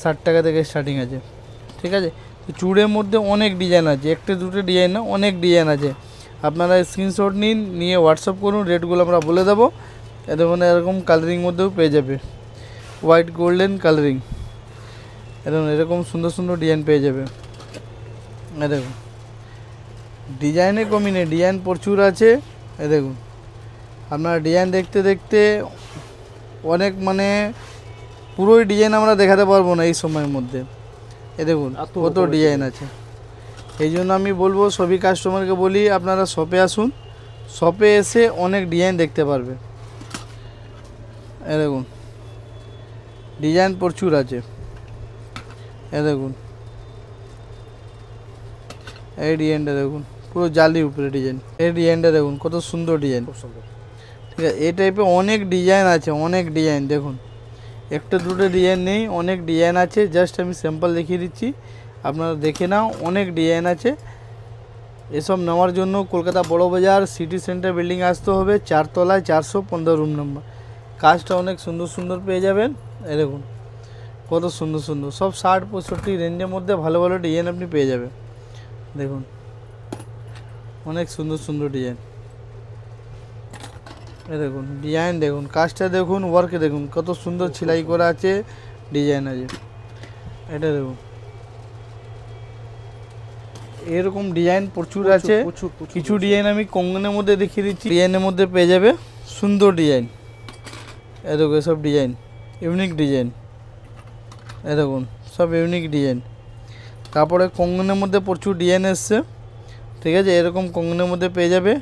60 টাকা থেকে স্টার্টিং আছে। ঠিক আছে, তো চুড়ের মধ্যে অনেক ডিজাইন আছে, একটা দুটো ডিজাইন না, অনেক ডিজাইন আছে। আপনারা স্ক্রিনশট নিন, নিয়ে হোয়াটসঅ্যাপ করুন, রেটগুলো আমরা বলে দেবো। দেখুন এরকম কালারিং মধ্যেও পেয়ে যাবে, হোয়াইট গোল্ডেন কালারিং, এরকম সুন্দর সুন্দর ডিজাইন পেয়ে যাবে। দেখুন ডিজাইনে কমই নেই, ডিজাইন প্রচুর আছে। দেখুন আপনারা ডিজাইন দেখতে দেখতে অনেক মানে পুরোই ডিজাইন আমরা দেখাতে পারবো না এই সময়ের মধ্যে। দেখুন কত ডিজাইন আছে। এই জন্য আমি বলবো সবই কাস্টমারকে বলি আপনারা শপে আসুন, শপে এসে অনেক ডিজাইন দেখতে পারবে। দেখুন ডিজাইন প্রচুর আছে। দেখুন এই ডিজাইনটা দেখুন, পুরো জালির উপরে ডিজাইন। এই ডিজাইনটা দেখুন কত সুন্দর ডিজাইন, খুব সুন্দর। ঠিক আছে, এই টাইপের অনেক ডিজাইন আছে, অনেক ডিজাইন। দেখুন একটা দুটো ডিজাইন নেই, অনেক ডিজাইন আছে। জাস্ট আমি স্যাম্পল দেখিয়ে দিচ্ছি, আপনারা দেখে নাও। অনেক ডিজাইন আছে। এসব নেওয়ার জন্য কলকাতা বড় বাজার সিটি সেন্টার বিল্ডিং আসতে হবে, 4 তলায়, 415 রুম নম্বর। কাজটা অনেক সুন্দর সুন্দর পেয়ে যাবেন। এই দেখুন কত সুন্দর সুন্দর, সব 60-65 রেঞ্জের মধ্যে ভালো ভালো ডিজাইন আপনি পেয়ে যাবেন। দেখুন অনেক সুন্দর সুন্দর ডিজাইন। এই দেখুন ডিজাইন, দেখুন কাজটা দেখুন, ওয়ার্কে দেখুন কত সুন্দর সেলাই করা আছে, ডিজাইন আছে। এটা দেখুন এরকম ডিজাইন প্রচুর আছে। কিছু ডিজাইন আমি কঙ্গনের মধ্যে দেখিয়ে দিচ্ছি, ডিজাইনের মধ্যে পেয়ে যাবে সুন্দর ডিজাইন। এই দেখুন এসব ডিজাইন ইউনিক ডিজাইন। এই দেখুন সব ইউনিক ডিজাইন। তারপরে কঙ্গনের মধ্যে প্রচুর ডিজাইন এসছে। ঠিক আছে, এরকম কঙ্গনের মধ্যে পেয়ে যাবে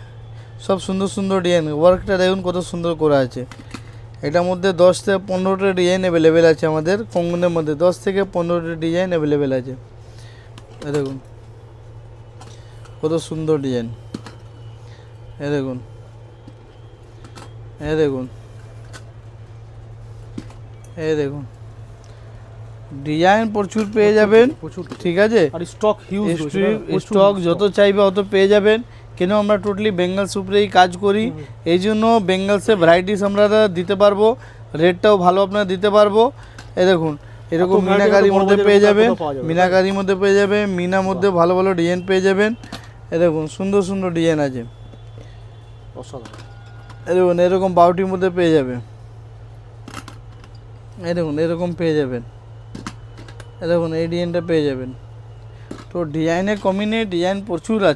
সব সুন্দর সুন্দর ডিজাইন। ওয়ার্কটা দেখুন কত সুন্দর করা আছে। এটার মধ্যে 10 থেকে 15টা ডিজাইন অ্যাভেলেবেল আছে আমাদের কঙ্গনের মধ্যে, 10 থেকে 15টা ডিজাইন অ্যাভেলেবেল আছে। এই দেখুন কত সুন্দর ডিজাইন। এই দেখুন, এই দেখুন, এই দেখুন ডিজাইন প্রচুর পেয়ে যাবেন। ঠিক আছে, আর স্টক হিউজ, স্টক যত চাইবে অত পেয়ে যাবেন। কেন আমরা টোটালি বেঙ্গলস উপরেই কাজ করি, এই জন্য বেঙ্গলসে ভ্যারাইটিস আমরা দিতে পারবো, রেটটাও ভালো আপনারা দিতে পারবো। এই দেখুন এরকম মিনাকারির মধ্যে পেয়ে যাবেন, মিনাকারির মধ্যে পেয়ে যাবেন, মিনার মধ্যে ভালো ভালো ডিজাইন পেয়ে যাবেন। এই দেখুন সুন্দর সুন্দর ডিজাইন আছে। এই দেখুন এরকম বাউটির মধ্যে পেয়ে যাবে। এই দেখুন এরকম পেয়ে যাবেন। এই দেখুন এই ডিজাইনটা পেয়ে যাবেন। তো ডিজাইনে কমই নেই, ডিজাইন প্রচুর আছে।